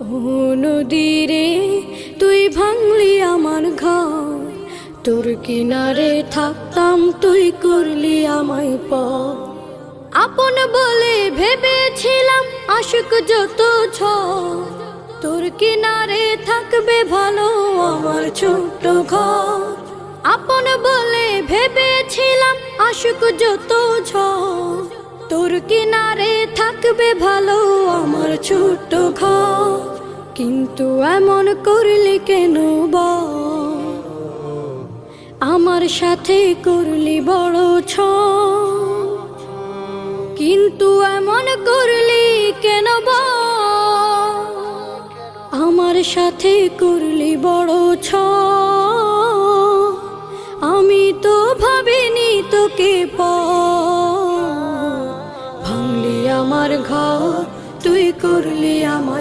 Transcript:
ও নদীরে তুই ভাঙলি আমার ঘর, তোর কিনারে থাকতাম তুই করলি আমায় পর। আপন বলে ভেবেছিলাম আশুক যত ঝড়, তোর কিনারে থাকবে ভালো আমার ছোট্ট ঘর। আপন বলে ভেবেছিলাম আশুক যত ঝড়, তোর কিনারে থাকবে ভালো আমার ছোট্ট ঘর। কিন্তু এমন করলি কেন বল, আমার সাথে করলি বড় ছল। কিন্তু এমন করলি কেন বল, আমার সাথে করলি বড় ছল। আমি তো ভাবিনি তোকে পর, ভাঙলি আমার ঘর তুই করলি আমায়